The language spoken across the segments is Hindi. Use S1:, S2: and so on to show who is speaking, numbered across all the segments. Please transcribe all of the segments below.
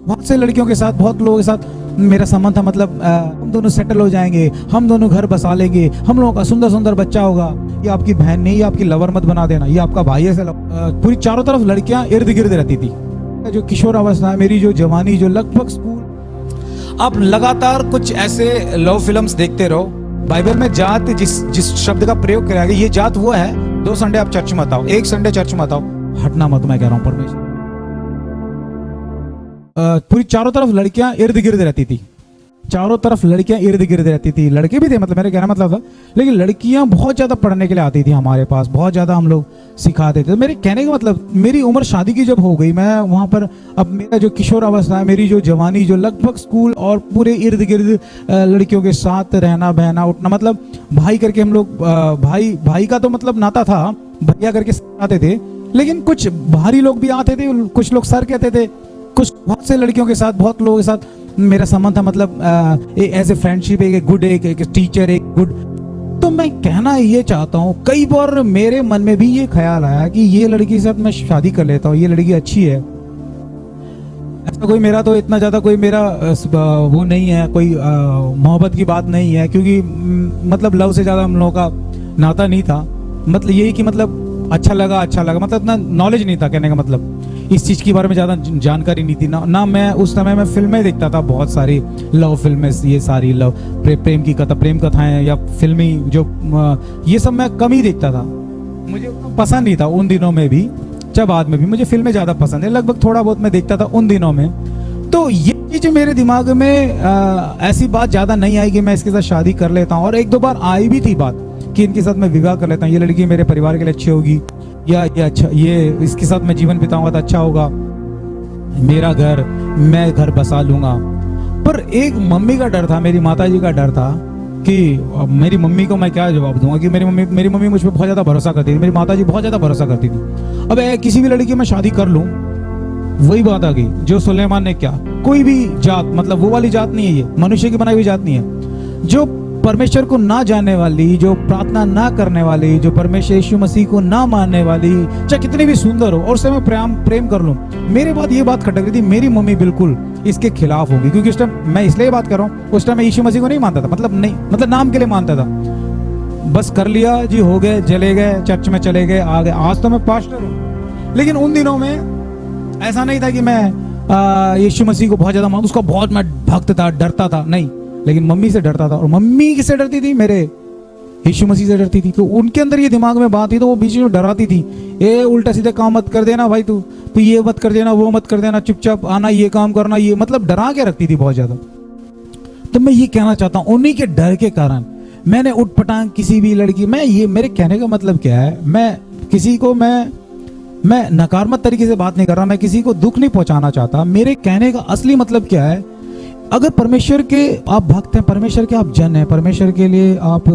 S1: बहुत से लड़कियों के साथ, बहुत लोगों के साथ मेरा संबंध था, मतलब हम दोनों सेटल हो जाएंगे, हम दोनों घर बसा लेंगे, हम लोगों का सुंदर सुंदर बच्चा होगा। ये आपकी बहन नहीं, ये आपकी लवर मत बना देना, ये आपका भाई है। पूरी चारों तरफ लड़कियां इर्द गिर्द रहती थी। जो किशोर अवस्था है, मेरी जो जवानी, जो लगभग स्कूल, आप लगातार कुछ ऐसे लव फिल्म्स देखते रहो। बाइबल में जात जिस शब्द का प्रयोग किया गया, ये जात वो है, 2 संडे आप चर्च मत आओ, 1 संडे चर्च मत आओ, हटना मत, मैं कह रहा हूं परमेश्वर। पूरी चारों तरफ लड़कियां इर्द गिर्द रहती थी, चारों तरफ लड़कियां इर्द गिर्द रहती थी। लड़के भी थे, मतलब मेरे कहना मतलब था, लेकिन लड़कियां बहुत ज्यादा पढ़ने के लिए आती थी हमारे पास, बहुत ज्यादा हम लोग सिखाते थे। मेरे कहने का मतलब, मेरी उम्र शादी की जब हो गई, मैं वहां पर, अब मेरा जो किशोर अवस्था है, मेरी जो जवानी, जो लगभग स्कूल और पूरे इर्द गिर्द लड़कियों के साथ रहना, बहना, उठना, मतलब भाई करके हम लोग, भाई का तो मतलब नाता था, भैया करके आते थे। लेकिन कुछ बाहरी लोग भी आते थे, कुछ लोग सर कहते थे, कुछ बहुत से लड़कियों के साथ, बहुत लोगों के साथ मेरा संबंध था, मतलब एज ए फ्रेंडशिप, एक गुड, एक टीचर, एक गुड। तो मैं कहना ये चाहता हूँ, कई बार मेरे मन में भी ये ख्याल आया कि ये लड़की के साथ मैं शादी कर लेता हूँ, ये लड़की अच्छी है। ऐसा कोई मेरा तो इतना ज्यादा कोई मेरा वो नहीं है, कोई मोहब्बत की बात नहीं है, क्योंकि मतलब लव से ज्यादा हम लोगों का नाता नहीं था। मतलब यही कि मतलब अच्छा लगा, मतलब इतना नॉलेज नहीं था, कहने का मतलब इस चीज के बारे में ज्यादा जानकारी नहीं थी ना मैं उस समय में फिल्में देखता था, बहुत सारी लव फिल्में, ये सारी लव प्रेम की कथा, प्रेम कथाएं या फिल्मी जो ये सब मैं कम ही देखता था। मुझे पसंद नहीं था उन दिनों में भी, जब बाद में भी मुझे फिल्में ज्यादा पसंद है, लगभग थोड़ा बहुत मैं देखता था उन दिनों में। तो ये चीज मेरे दिमाग में ऐसी बात ज्यादा नहीं आई कि मैं इसके साथ शादी कर लेता हूँ। और 1-2 बार आई भी थी बात कि इनके साथ मैं विवाह कर लेता हूँ, ये लड़की मेरे परिवार के लिए अच्छी होगी, या ये अच्छा, ये इसके साथ मैं जीवन बिताऊंगा तो अच्छा होगा, मेरा घर, मैं घर बसा लूंगा। पर एक मम्मी का डर था, मेरी माताजी का डर था कि मेरी मम्मी को मैं क्या जवाब दूंगा, कि मेरी मम्मी मुझ पर बहुत ज्यादा भरोसा करती थी, मेरी माताजी बहुत ज्यादा भरोसा करती थी। अब किसी भी लड़की में शादी कर लूं, वही बात आ गई जो सुलेमान ने क्या, कोई भी जात, मतलब वो वाली जात नहीं है, ये मनुष्य की बनाई हुई जात नहीं है, जो परमेश्वर को ना जानने वाली, जो प्रार्थना ना करने वाली, जो परमेश्वर यीशु मसीह को ना मानने वाली, चाहे कितनी भी सुंदर हो, और उससे मैं प्रेम कर लूं। मेरे बाद ये बात खटक रही थी, मेरी मम्मी बिल्कुल इसके खिलाफ होगी, क्योंकि उस टाइम मैं इसलिए बात कर रहा हूँ, उस टाइम मैं यीशु मसीह को नहीं मानता था, मतलब नहीं, मतलब नाम के लिए मानता था, बस कर लिया जी, हो गए, चले गए, चर्च में चले गए, आ गए, आज तो मैं पास्टर हूँ। लेकिन उन दिनों में ऐसा नहीं था कि मैं यीशु मसीह को बहुत ज्यादा मान, उसका बहुत मैं भक्त था, डरता था, नहीं, लेकिन मम्मी से डरता था। और मम्मी किससे डरती थी? मेरे यीशु मसीह से डरती थी। तो उनके अंदर ये दिमाग में बात थी, तो वो बीच में डराती थी, ये उल्टा सीधे काम मत कर देना भाई, तू ये मत कर देना, वो मत कर देना, चुपचाप आना, ये काम करना, ये मतलब डरा के रखती थी बहुत ज्यादा। तो मैं ये कहना चाहता हूँ, उन्हीं के डर के कारण मैंने उठपटांग किसी भी लड़की, मैं ये, मेरे कहने का मतलब क्या है, मैं किसी को, मैं नकारात्मक तरीके से बात नहीं कर रहा, मैं किसी को दुख नहीं पहुंचाना चाहता। मेरे कहने का असली मतलब क्या है, अगर परमेश्वर के आप भक्त हैं, परमेश्वर के आप जन हैं, परमेश्वर के लिए आप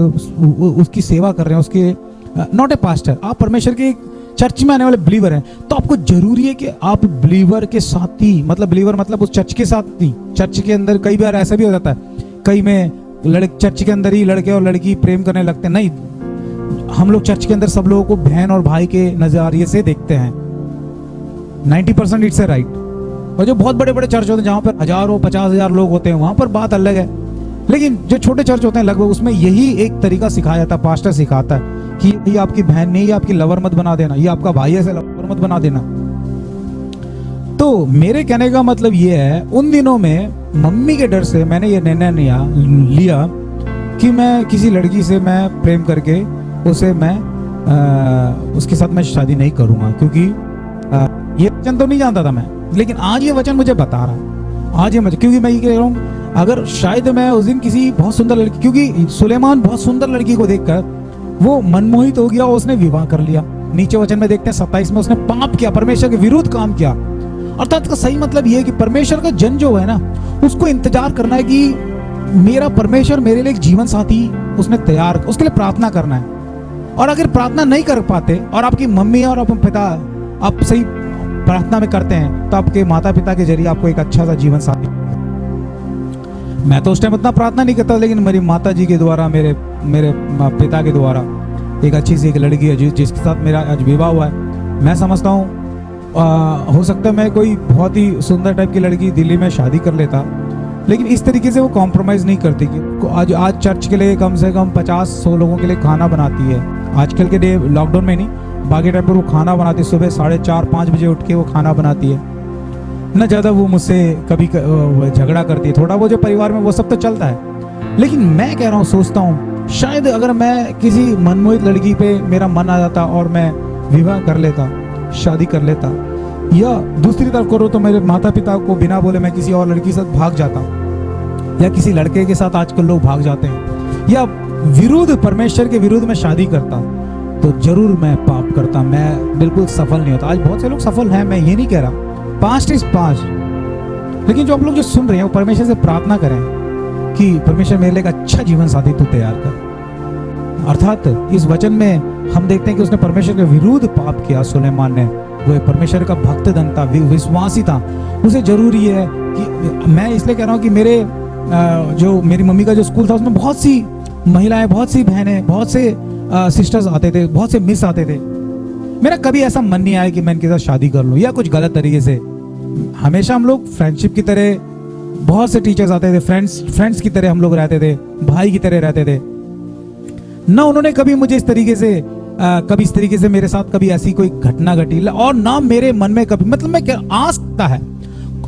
S1: उसकी सेवा कर रहे हैं, उसके नॉट ए पास्टर, आप परमेश्वर के चर्च में आने वाले बिलीवर हैं, तो आपको जरूरी है कि आप बिलीवर के साथ ही, मतलब बिलीवर मतलब उस चर्च के साथ ही, चर्च के अंदर कई बार ऐसा भी हो जाता है, कई में चर्च के अंदर ही लड़के और लड़की प्रेम करने लगते हैं। नहीं, हम लोग चर्च के अंदर सब लोगों को बहन और भाई के नजरिए से देखते हैं, 90% इट्स ए राइट। और जो बहुत बड़े बड़े चर्च होते हैं, जहाँ पर 1000-50,000 लोग होते हैं, वहां पर बात अलग है। लेकिन जो छोटे चर्च होते हैं, लगभग उसमें यही एक तरीका सिखाया जाता है, पास्टर सिखाता है कि ये आपकी बहन नहीं, ये आपकी लवर मत बना देना, ये आपका भाई है, लवर मत बना देना। तो मेरे कहने का मतलब ये है, उन दिनों में मम्मी के डर से मैंने ये निर्णय लिया कि मैं किसी लड़की से मैं प्रेम करके उसे मैं उसके साथ मैं शादी नहीं करूंगा, क्योंकि ये वचन तो नहीं जानता था मैं, लेकिन आज ये वचन मुझे बता रहा, आज ये मुझे, क्योंकि मैं ये कह रहा हूँ, अगर शायद मैं उस दिन किसी बहुत सुंदर लड़की, क्योंकि सुलेमान बहुत सुंदर लड़की को देखकर वो मनमोहित हो गया, उसने विवाह कर लिया। नीचे वचन में देखते हैं 27 में, उसने पाप किया, परमेश्वर के विरुद्ध काम किया। अर्थात का सही मतलब ये है कि परमेश्वर का जन जो है ना, उसको इंतजार करना है कि मेरा परमेश्वर मेरे लिए एक जीवन साथी उसने तैयार, उसके लिए प्रार्थना करना है। और अगर प्रार्थना नहीं कर पाते, और आपकी मम्मी और अपने पिता आप सही प्रार्थना में करते हैं, तो आपके माता पिता के जरिए आपको एक अच्छा सा जीवन साथी। मैं तो उस टाइम इतना प्रार्थना नहीं करता, लेकिन मेरी माता जी के द्वारा, मेरे पिता के द्वारा एक अच्छी सी एक लड़की है जिसके साथ मेरा आज विवाह हुआ है। मैं समझता हूँ हो सकता है मैं कोई बहुत ही सुंदर टाइप की लड़की दिल्ली में शादी कर लेता, लेकिन इस तरीके से वो कॉम्प्रोमाइज़ नहीं करती कि आज चर्च के लिए कम से कम 50-100 लोगों के लिए खाना बनाती है। आजकल के डे लॉकडाउन में नहीं, बाकी टाइम पर वो खाना बनाती है, सुबह 4:30-5 बजे उठ के वो खाना बनाती है ना। ज़्यादा वो मुझसे कभी झगड़ा करती है, थोड़ा वो जो परिवार में वो सब तो चलता है। लेकिन मैं कह रहा हूँ, सोचता हूँ शायद अगर मैं किसी मनमोहित लड़की पे मेरा मन आ जाता और मैं विवाह कर लेता, शादी कर लेता, या दूसरी तरफ करो तो मेरे माता पिता को बिना बोले मैं किसी और लड़की के साथ भाग जाता, या किसी लड़के के साथ आजकल लोग भाग जाते हैं, या विरुद्ध परमेश्वर के विरुद्ध में शादी करता, तो जरूर मैं पाप करता, मैं बिल्कुल सफल नहीं होता। आज बहुत से लोग सफल हैं, मैं ये नहीं कह रहा, 5 is 5। लेकिन जो आप लोग जो सुन रहे हैं वो परमेश्वर से प्रार्थना करें कि परमेश्वर मेरे लिए एक अच्छा जीवन साथी तू तैयार कर। अर्थात इस वचन में हम देखते हैं कि उसने परमेश्वर के विरुद्ध पाप किया। सुलेमान ने, वो एक परमेश्वर का भक्त जन था, विश्वासी था। उसे जरूरी है कि मैं इसलिए कह रहा हूँ कि मेरी मम्मी का जो स्कूल था उसमें बहुत सी महिलाएं, बहुत सी बहनें, बहुत से सिस्टर्स आते थे, बहुत से मिस आते थे। मेरा कभी ऐसा मन नहीं आया कि मैं इनके साथ शादी कर लूं या कुछ गलत तरीके से। हमेशा हम लोग फ्रेंडशिप की तरह, बहुत से टीचर्स आते थे, फ्रेंड्स की तरह हम लोग रहते थे, भाई की तरह रहते थे ना। उन्होंने कभी मुझे इस तरीके से मेरे साथ कभी ऐसी कोई घटना घटी, और ना मेरे मन में कभी, मतलब मैं क्या आ सकता है,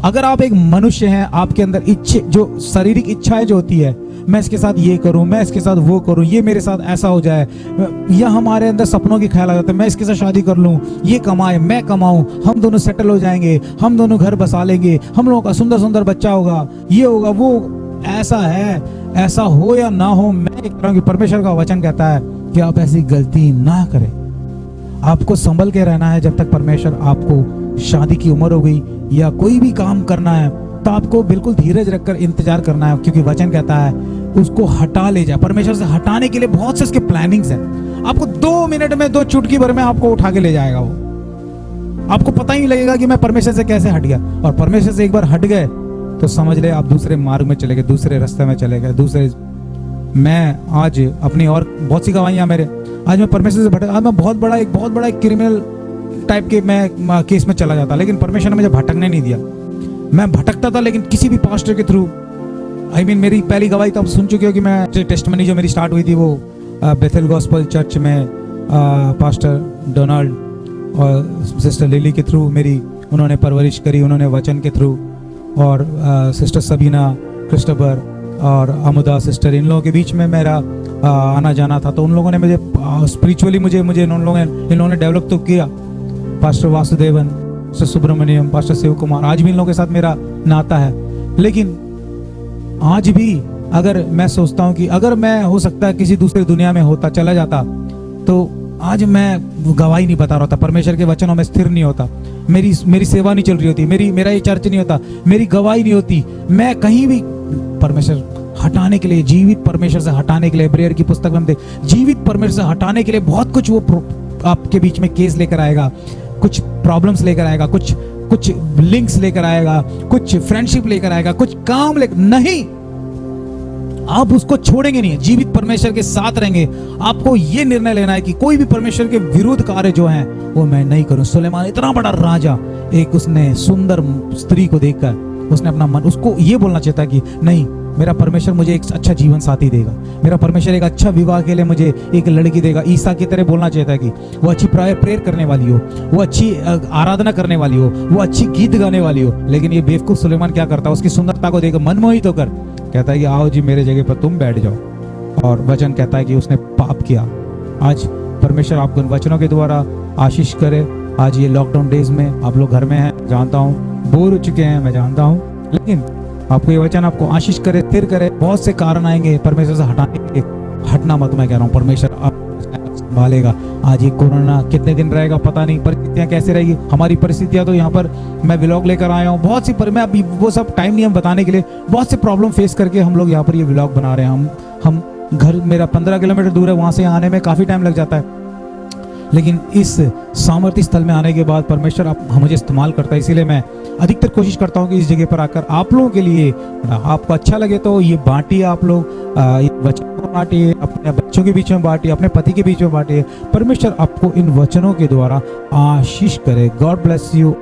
S1: अगर आप एक मनुष्य हैं, आपके अंदर इच्छा, जो शारीरिक इच्छाएं जो होती है, मैं इसके साथ ये करूं, मैं इसके साथ वो करूं, ये मेरे साथ ऐसा हो जाए, या हमारे अंदर सपनों की ख्याल आ जाता है, मैं इसके साथ शादी कर लूं, ये कमाए मैं कमाऊं, हम दोनों सेटल हो जाएंगे, हम दोनों घर बसा लेंगे, हम लोगों का सुंदर सुंदर बच्चा होगा, ये होगा, वो ऐसा है, ऐसा हो या ना हो, मैं कह रहा हूं कि परमेश्वर का वचन कहता है कि आप ऐसी गलती ना करें। आपको संभल के रहना है। जब तक परमेश्वर आपको शादी की उम्र हो गई या कोई भी काम करना है, तो आपको बिल्कुल धीरज रखकर इंतजार करना है, क्योंकि वचन कहता है उसको हटा ले जाए। परमेश्वर से हटाने के लिए बहुत से उसके प्लानिंग्स हैं। आपको 2 मिनट में, 2 चुटकी भर में आपको उठा के ले जाएगा वो। आपको पता ही नहीं लगेगा कि मैं परमेश्वर से कैसे हट गया। और परमेश्वर से एक बार हट गए तो समझ ले आप दूसरे मार्ग में चले गए, दूसरे रास्ते में चले गए, मैं आज अपनी और बहुत सी गवाहियां मेरे, आज मैं परमेश्वर से भटक, आज मैं बहुत बड़ा एक क्रिमिनल टाइप के मैं केस में चला जाता, लेकिन परमेश्वर ने मुझे भटकने नहीं दिया। मैं भटकता था, लेकिन किसी भी पास्टर के थ्रू, मेरी पहली गवाही तो आप सुन चुके हो कि मैं टेस्टमनी जो मेरी स्टार्ट हुई थी वो बेथेल गॉस्पेल चर्च में पास्टर डोनाल्ड और सिस्टर लिली के थ्रू मेरी उन्होंने परवरिश करी, उन्होंने वचन के थ्रू, और सिस्टर सबीना, क्रिस्टोफर और अमुदा सिस्टर, इन लोगों के बीच में मेरा आना जाना था। तो उन लोगों ने मुझे स्पिरिचुअली मुझे इन लोगों ने डेवलप तो किया। Pastor Vasudevan, pastor Subramanyam, pastor Shiv Kumar, आज भी इन लोगों के साथ मेरा नाता है। लेकिन आज भी अगर मैं सोचता हूँ कि अगर मैं हो सकता है किसी दूसरी दुनिया में होता, चला जाता, तो आज मैं गवाही नहीं बता रहा था, परमेश्वर के वचनों में स्थिर नहीं होता, मेरी सेवा नहीं चल रही होती, मेरा ये चर्च नहीं होता, मेरी गवाही नहीं होती, मैं कहीं भी परमेश्वर हटाने के लिए, जीवित परमेश्वर से हटाने के लिए, इब्रानियों की पुस्तक में हम जीवित परमेश्वर से हटाने के लिए बहुत कुछ वो आपके बीच में केस लेकर आएगा, कुछ प्रॉब्लम्स लेकर आएगा, कुछ लिंक्स लेकर आएगा, कुछ फ्रेंडशिप लेकर आएगा, कुछ काम लेकर, नहीं, आप उसको छोड़ेंगे नहीं, जीवित परमेश्वर के साथ रहेंगे। आपको ये निर्णय लेना है कि कोई भी परमेश्वर के विरुद्ध कार्य जो है वो मैं नहीं करूं। सुलेमान इतना बड़ा राजा, एक उसने सुंदर स्त्री को देखकर उसने अपना मन, उसको ये बोलना चाहता कि नहीं, मेरा परमेश्वर मुझे एक अच्छा जीवन साथी देगा, मेरा परमेश्वर एक अच्छा विवाह के लिए मुझे एक लड़की देगा। ईसा की तरह बोलना चाहता है कि वो अच्छी प्रेयर करने वाली हो, वो अच्छी आराधना करने वाली हो, वो अच्छी गीत गाने वाली हो। लेकिन ये बेवकूफ सुलेमान क्या करता है, उसकी सुंदरता को देखकर मनमोहित होकर कहता है कि आओ जी मेरे जगह पर तुम बैठ जाओ। और वचन कहता है कि उसने पाप किया। आज परमेश्वर आपको वचनों के द्वारा आशीष करे। आज ये लॉकडाउन डेज में आप लोग घर में हैं, जानता हूँ, बोर हो चुके हैं, मैं जानता हूँ, लेकिन आपको ये वचन आपको आशीष करे, स्थिर करे। बहुत से कारण आएंगे परमेश्वर से हटाने के, हटना मत, मैं कह रहा हूँ, परमेश्वर आप संभालेगा। आज ये कोरोना कितने दिन रहेगा पता नहीं, परिस्थितियां कैसे रहेगी। हमारी परिस्थितियां तो यहाँ पर मैं व्लॉग लेकर आया हूँ, बहुत सी मैं अभी वो सब टाइम नहीं हम बताने के लिए, बहुत से प्रॉब्लम फेस करके हम लोग यहाँ पर ये व्लॉग बना रहे हैं। हम घर मेरा 15 किलोमीटर दूर है, वहाँ से आने में काफ़ी टाइम लग जाता है, लेकिन इस सामर्थ्य स्थल में आने के बाद परमेश्वर आप मुझे इस्तेमाल करता है। इसीलिए मैं अधिकतर कोशिश करता हूँ कि इस जगह पर आकर आप लोगों के लिए, आपको अच्छा लगे तो ये बांटिए, आप लोग वचन में बांटिए, अपने बच्चों के बीच में बांटिए, अपने पति के बीच में बांटिए। परमेश्वर आपको इन वचनों के द्वारा आशीष करे। God bless you.